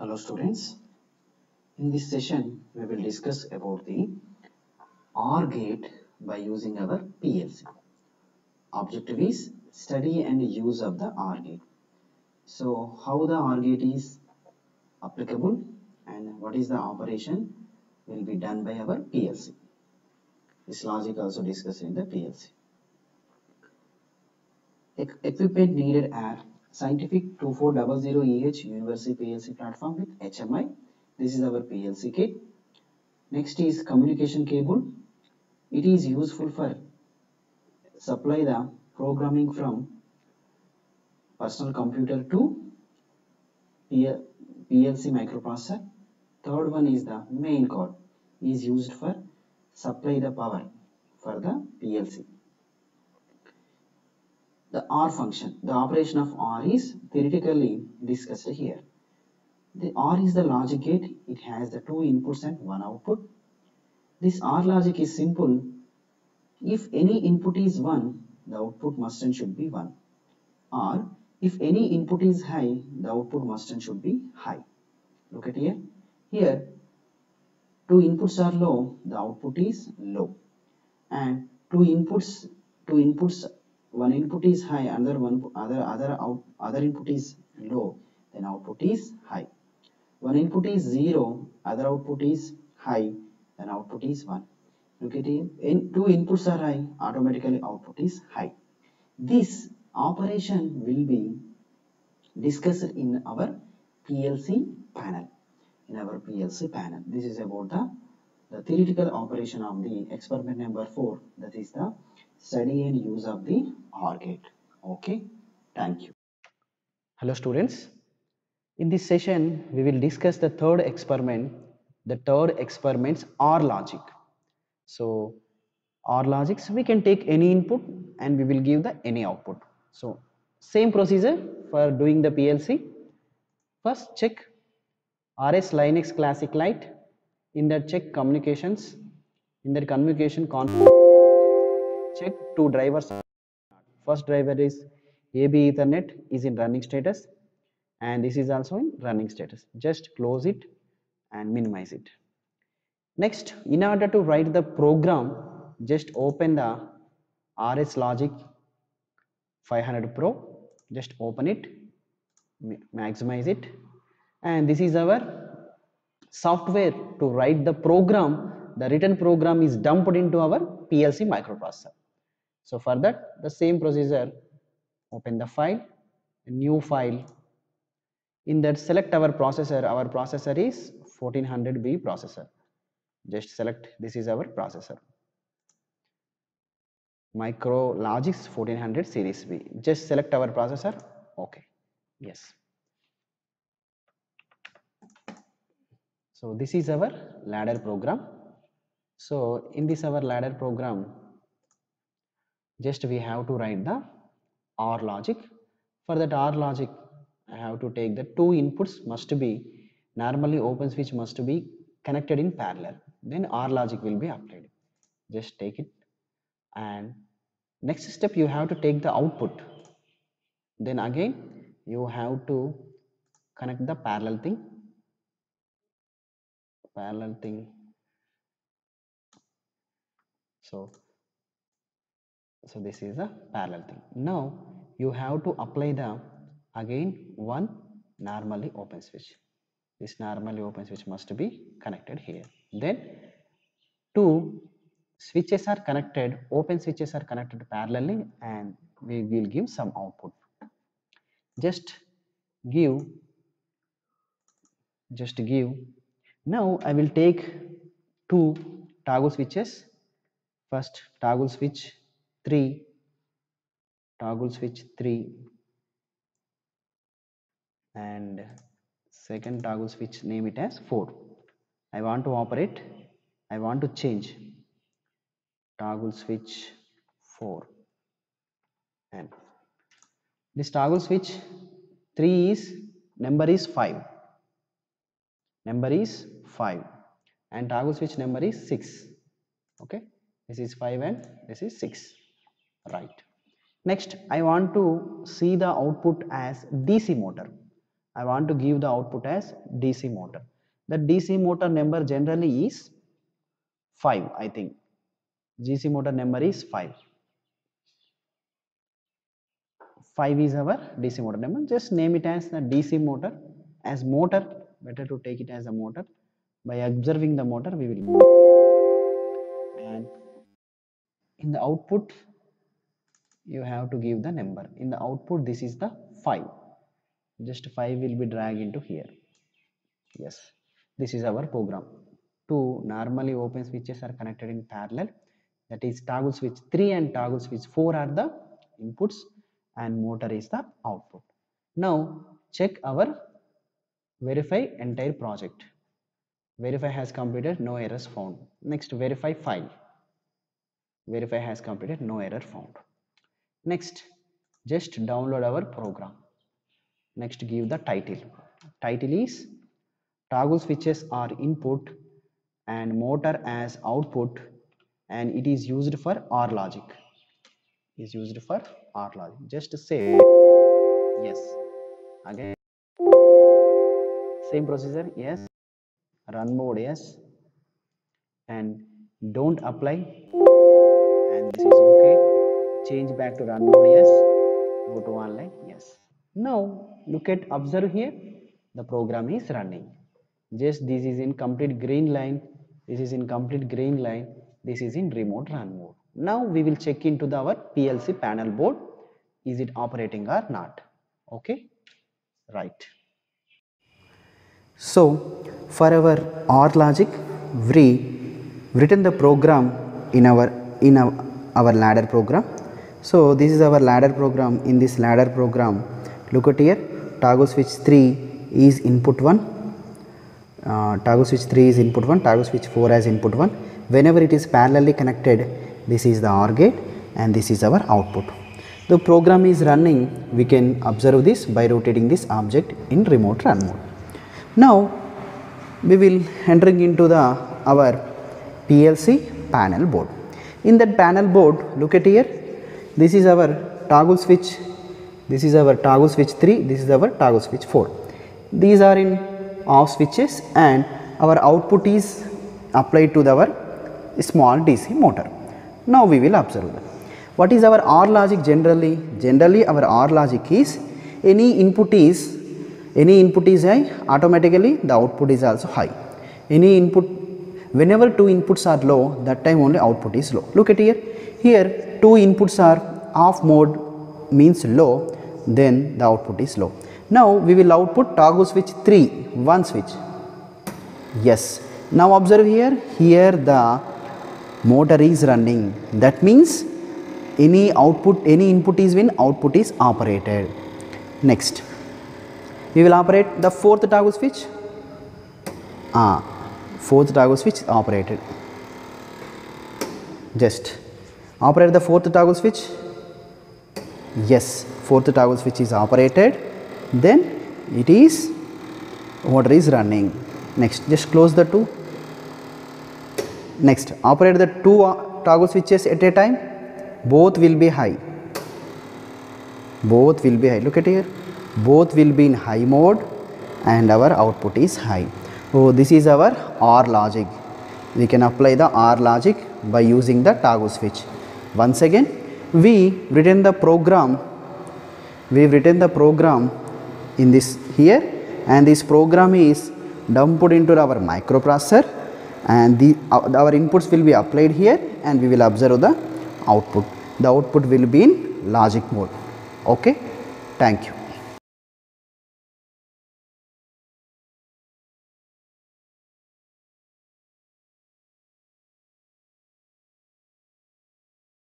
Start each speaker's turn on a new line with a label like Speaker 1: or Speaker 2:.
Speaker 1: Hello students, in this session we will discuss about the OR gate by using our PLC. Objective is study and use of the OR gate. So how the OR gate is applicable and what is the operation will be done by our PLC. This logic also discussed in the PLC. Equipment needed are Scientific 2400EH Universal PLC platform with HMI. This is our PLC kit. Next is communication cable. It is useful for supply the programming from personal computer to PLC microprocessor. Third one is the main cord is used for supply the power for the PLC. The OR function, the operation of OR is theoretically discussed here. The OR is the logic gate. It has the two inputs and one output. This OR logic is simple. If any input is 1, the output must and should be 1. Or if any input is high, the output must and should be high. Look at here. Here, two inputs are low, the output is low. And two inputs, one input is high, other input is low, then output is high. One input is 0, other output is high, then output is 1. Look at here. Two inputs are high, automatically output is high. This operation will be discussed in our PLC panel. This is about the theoretical operation of the experiment number 4. That is the study and use of the OR gate. Okay, thank you.
Speaker 2: Hello students, in this session we will discuss the third experiment. The third experiments OR logic. So OR logics, we can take any input and we will give the any output. So same procedure for doing the PLC. First check RS Linux Classic Lite. In that check communications. In that communication config, check two drivers. First driver is AB Ethernet is in running status and this is also in running status. Just close it and minimize it. Next, in order to write the program, just open the RS Logic 500 Pro. Just open it, maximize it, and this is our software to write the program. The written program is dumped into our PLC microprocessor. So for that, the same procedure, open the file, a new file. In that, select our processor. Our processor is 1400B processor. Just select, this is our processor. Micrologix 1400 series B. Just select our processor. Okay. Yes. So this is our ladder program. So in this our ladder program, just we have to write the OR logic. For that OR logic, I have to take the two inputs must be, normally open switch must be connected in parallel. Then OR logic will be applied. Just take it, and next step you have to take the output. Then again you have to connect the parallel thing. So this is a parallel thing. Now you have to apply the again one normally open switch. This normally open switch must be connected here. Then two switches are connected, open switches are connected parallelly, and we will give some output. Just give. Now I will take two toggle switches. First toggle switch 3, and second toggle switch, name it as 4. I want to operate, I want to change toggle switch 4, and this toggle switch 3 is number is 5, and toggle switch number is 6. Okay, this is 5 and this is 6, right? Next I want to see the output as DC motor. I want to give the output as DC motor. The DC motor number generally is 5, I think. DC motor number is 5. 5 is our DC motor number. Just name it as the DC motor. As motor, better to take it as a motor. By observing the motor, we will. And in the output, you have to give the number. In the output, this is the 5. Just 5 will be dragged into here. Yes, this is our program. Two normally open switches are connected in parallel. That is toggle switch 3 and toggle switch 4 are the inputs and motor is the output. Now check our verify entire project. Verify has completed, no errors found. Next, verify file. Verify has completed, no error found. Next, just download our program. Next, give the title. Title is toggle switches are input and motor as output, and it is used for OR logic. Is used for OR logic. Just say yes. Again, same procedure. Yes. Run mode. Yes. And don't apply. And this is okay. Change back to run mode. Yes. Go to online. Yes. Now look at observe here. The program is running. Just this is in complete green line. This is in complete green line. This is in remote run mode. Now we will check into our PLC panel board. Is it operating or not? Okay. Right. So for our OR logic, we written the program in our ladder program. So this is our ladder program. In this ladder program, look at here. Toggle switch 3 is input 1. Toggle switch 3 is input 1. Toggle switch 4 as input 1. Whenever it is parallelly connected, this is the OR gate and this is our output. The program is running. We can observe this by rotating this object in remote run mode. Now we will entering into our PLC panel board. In that panel board, look at here. This is our toggle switch. This is our toggle switch 3. This is our toggle switch 4. These are in off switches and our output is applied to our small DC motor. Now we will observe that. What is our OR logic generally? Generally our OR logic is any input is high, automatically the output is also high. Any input, whenever two inputs are low, that time only output is low. Look at here. Here two inputs are off mode, means low, then the output is low. Now we will output toggle switch 3, one switch. Yes. Now observe here. Here the motor is running. That means any output, any input is when output is operated. Next, we will operate the fourth toggle switch. Fourth toggle switch operated. Just operate the fourth toggle switch. Yes, fourth toggle switch is operated. Then it is motor is running. Next, just close the two. Next, operate the two toggle switches at a time. Both will be high. Both will be high. Look at here. Both will be in high mode and our output is high. So this is our OR logic. We can apply the OR logic by using the toggle switch. Once again, we've written the program in this here, and this program is dumped into our microprocessor, and our inputs will be applied here and we will observe the output. The output will be in logic mode. Okay, thank you.